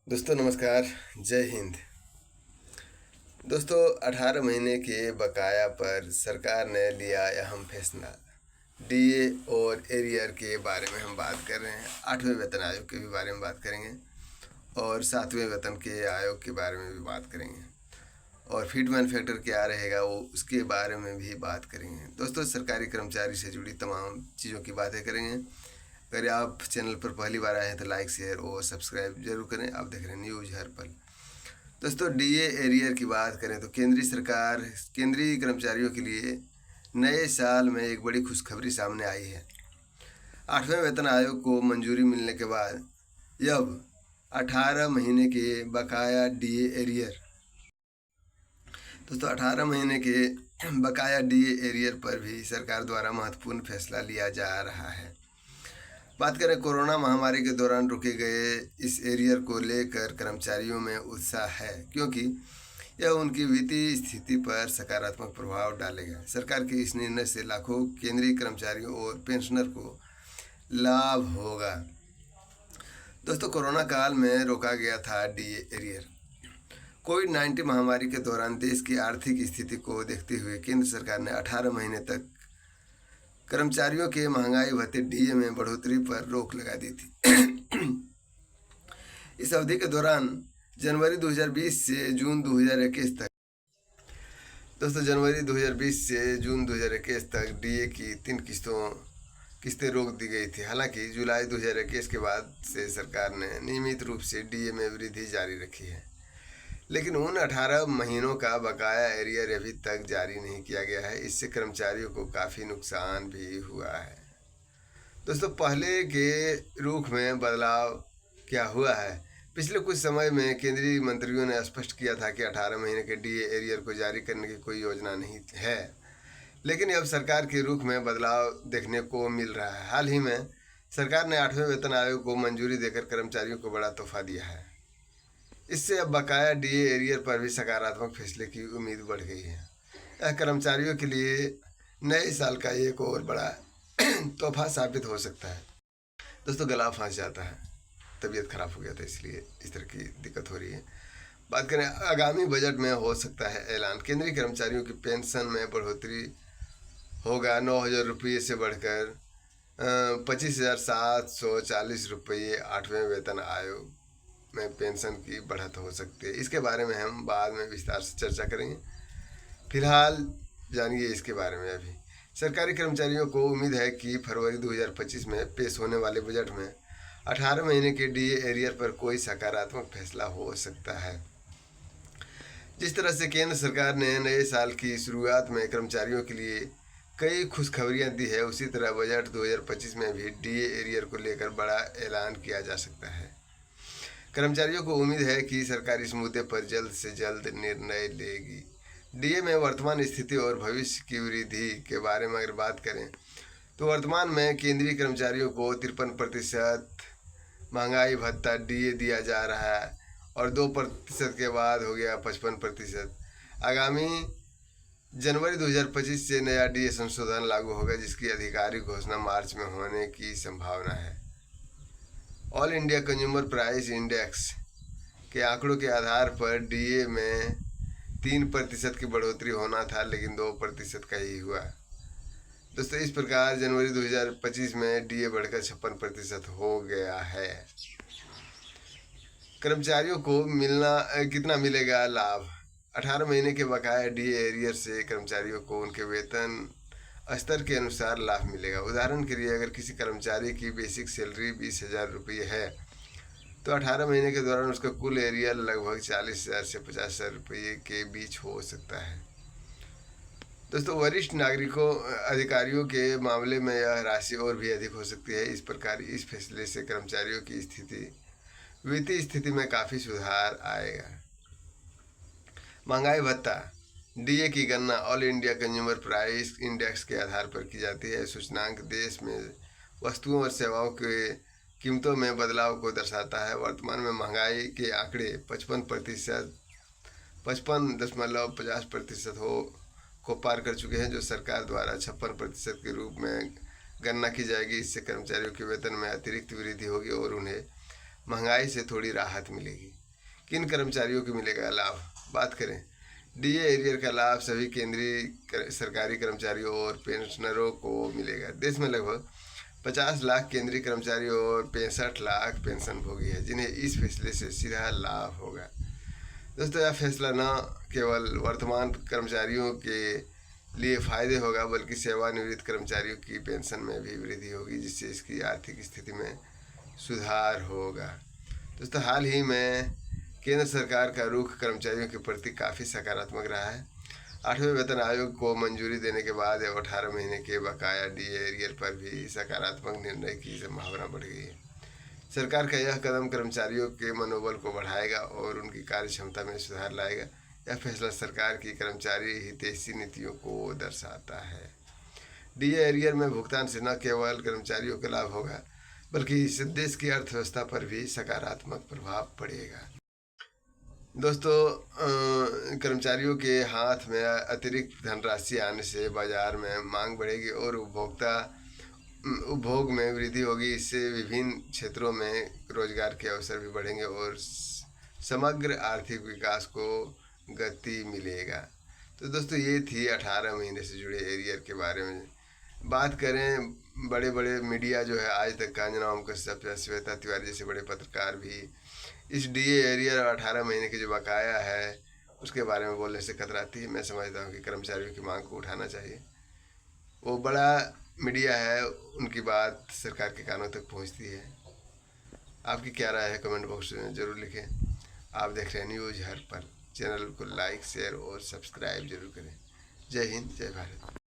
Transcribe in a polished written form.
दोस्तों नमस्कार। जय हिंद। दोस्तों 18 महीने के बकाया पर सरकार ने लिया अहम फैसला। डीए और एरियर के बारे में हम बात कर रहे हैं। 8वें वेतन आयोग के भी बारे में बात करेंगे और 7वें वेतन के आयोग के बारे में भी बात करेंगे और फीडमैन फैक्टर क्या रहेगा वो उसके बारे में भी बात करेंगे। दोस्तों सरकारी कर्मचारी से जुड़ी तमाम चीज़ों की बातें करेंगे। अगर आप चैनल पर पहली बार आए हैं तो लाइक शेयर और सब्सक्राइब जरूर करें। आप देख रहे हैं न्यूज़ हर पल। दोस्तों डीए एरियर की बात करें तो केंद्रीय सरकार केंद्रीय कर्मचारियों के लिए नए साल में एक बड़ी खुशखबरी सामने आई है। 8वें वेतन आयोग को मंजूरी मिलने के बाद अब 18 महीने के बकाया डीए एरियर दोस्तों 18 महीने के बकाया डीए एरियर पर भी सरकार द्वारा महत्वपूर्ण फैसला लिया जा रहा है। बात करें कोरोना महामारी के दौरान रुके गए इस एरियर को लेकर कर्मचारियों में उत्साह है, क्योंकि यह उनकी वित्तीय स्थिति पर सकारात्मक प्रभाव डालेगा। सरकार के इस निर्णय से लाखों केंद्रीय कर्मचारियों और पेंशनर को लाभ होगा। दोस्तों कोरोना काल में रोका गया था डीए एरियर। कोविड-19 महामारी के दौरान देश की आर्थिक स्थिति को देखते हुए केंद्र सरकार ने 18 महीने तक कर्मचारियों के महंगाई भत्ते डीए में बढ़ोतरी पर रोक लगा दी थी। इस अवधि के दौरान जनवरी 2020 से जून 2021 तक जनवरी 2020 से जून 2021 तक डीए की 3 किस्तें रोक दी गई थी। हालांकि जुलाई 2021 के बाद से सरकार ने नियमित रूप से डीए में वृद्धि जारी रखी है, लेकिन उन 18 महीनों का बकाया एरियर अभी तक जारी नहीं किया गया है। इससे कर्मचारियों को काफ़ी नुकसान भी हुआ है। दोस्तों पहले के रुख में बदलाव क्या हुआ है? पिछले कुछ समय में केंद्रीय मंत्रियों ने स्पष्ट किया था कि 18 महीने के डीए एरियर को जारी करने की कोई योजना नहीं है, लेकिन अब सरकार के रुख में बदलाव देखने को मिल रहा है। हाल ही में सरकार ने 8वें वेतन आयोग को मंजूरी देकर कर्मचारियों को बड़ा तोहफा दिया है। इससे अब बकाया डीए एरियर पर भी सकारात्मक फैसले की उम्मीद बढ़ गई है। यह कर्मचारियों के लिए नए साल का एक और बड़ा तोहफा साबित हो सकता है। दोस्तों गला फंस जाता है, तबीयत खराब हो गया था, इसलिए इस तरह की दिक्कत हो रही है। बात करें आगामी बजट में हो सकता है ऐलान। केंद्रीय कर्मचारियों की पेंशन में बढ़ोतरी होगा। 9,000 रुपये से बढ़कर 25,740 रुपये 8वें वेतन आयोग में पेंशन की बढ़त हो सकती है। इसके बारे में हम बाद में विस्तार से चर्चा करेंगे। फिलहाल जानिए इसके बारे में। अभी सरकारी कर्मचारियों को उम्मीद है कि फरवरी 2025 में पेश होने वाले बजट में 18 महीने के डीए एरियर पर कोई सकारात्मक फैसला हो सकता है। जिस तरह से केंद्र सरकार ने नए साल की शुरुआत में कर्मचारियों के लिए कई खुशखबरियां दी है, उसी तरह बजट 2025 में भी डीए एरियर को लेकर बड़ा ऐलान किया जा सकता है। कर्मचारियों को उम्मीद है कि सरकार इस मुद्दे पर जल्द से जल्द निर्णय लेगी। डीए में वर्तमान स्थिति और भविष्य की वृद्धि के बारे में अगर बात करें तो वर्तमान में केंद्रीय कर्मचारियों को 53% महंगाई भत्ता डीए दिया जा रहा है और 2% के बाद हो गया 55%। आगामी जनवरी 2025 से नया डीए संशोधन लागू होगा, जिसकी आधिकारिक घोषणा मार्च में होने की संभावना है। All India consumer price index के आंकड़ों के आधार पर डीए में 3% की बढ़ोतरी होना था, लेकिन 2% का ही हुआ। दोस्तों इस प्रकार जनवरी 2025 में डीए बढ़कर 56% हो गया है। कर्मचारियों को कितना मिलेगा लाभ? 18 महीने के बकाया डीए एरियर से कर्मचारियों को उनके वेतन स्तर के अनुसार लाभ मिलेगा। उदाहरण के लिए अगर किसी कर्मचारी की बेसिक सैलरी 20,000 रुपये है तो 18 महीने के दौरान उसका कुल एरियर लगभग 40,000 से 50,000 रुपये के बीच हो सकता है। दोस्तों वरिष्ठ अधिकारियों के मामले में यह राशि और भी अधिक हो सकती है। इस प्रकार इस फैसले से कर्मचारियों की वित्तीय स्थिति में काफ़ी सुधार आएगा। महंगाई भत्ता डीए की गणना all India consumer price index के आधार पर की जाती है। सूचकांक देश में वस्तुओं और सेवाओं के कीमतों में बदलाव को दर्शाता है। वर्तमान में महंगाई के आंकड़े 55.50% को पार कर चुके हैं, जो सरकार द्वारा 56% के रूप में गणना की जाएगी। इससे कर्मचारियों के वेतन में अतिरिक्त वृद्धि होगी और उन्हें महंगाई से थोड़ी राहत मिलेगी। किन कर्मचारियों को मिलेगा लाभ? बात करें डीए एरियर का लाभ सभी केंद्रीय सरकारी कर्मचारियों और पेंशनरों को मिलेगा। देश में लगभग 50 लाख केंद्रीय कर्मचारी और 65 लाख पेंशनभोगी है जिन्हें इस फैसले से सीधा लाभ होगा। दोस्तों, यह फैसला न केवल वर्तमान कर्मचारियों के लिए फायदे होगा बल्कि सेवानिवृत्त कर्मचारियों की पेंशन में भी वृद्धि होगी, जिससे इसकी आर्थिक स्थिति में सुधार होगा। दोस्तों, हाल ही में केंद्र सरकार का रुख कर्मचारियों के प्रति काफ़ी सकारात्मक रहा है। 8वें वेतन आयोग को मंजूरी देने के बाद 18 महीने के बकाया डीए एरियर पर भी सकारात्मक निर्णय की संभावना बढ़ गई है। सरकार का यह कदम कर्मचारियों के मनोबल को बढ़ाएगा और उनकी कार्य क्षमता में सुधार लाएगा। यह फैसला सरकार की कर्मचारी हितैषी नीतियों को दर्शाता है। डीए एरियर में भुगतान से न केवल कर्मचारियों को लाभ होगा बल्कि इससे देश की अर्थव्यवस्था पर भी सकारात्मक प्रभाव पड़ेगा। दोस्तों, कर्मचारियों के हाथ में अतिरिक्त धनराशि आने से बाजार में मांग बढ़ेगी और उपभोग में वृद्धि होगी। इससे विभिन्न क्षेत्रों में रोजगार के अवसर भी बढ़ेंगे और समग्र आर्थिक विकास को गति मिलेगा। तो दोस्तों, ये थी 18 महीने से जुड़े एरियर के बारे में। बात करें बड़े बड़े मीडिया जो है, आज तक का, अंजना ओम कश्यप या श्वेता तिवारी जैसे बड़े पत्रकार भी इस डीए एरियर और 18 महीने की जो बकाया है उसके बारे में बोलने से कतराती है। मैं समझता हूँ कि कर्मचारियों की मांग को उठाना चाहिए। वो बड़ा मीडिया है, उनकी बात सरकार के कानों तक पहुँचती है। आपकी क्या राय है कमेंट बॉक्स में ज़रूर लिखें। आप देख रहे हैं न्यूज़ हर पल। चैनल को लाइक, शेयर और सब्सक्राइब जरूर करें। जय हिंद, जय भारत।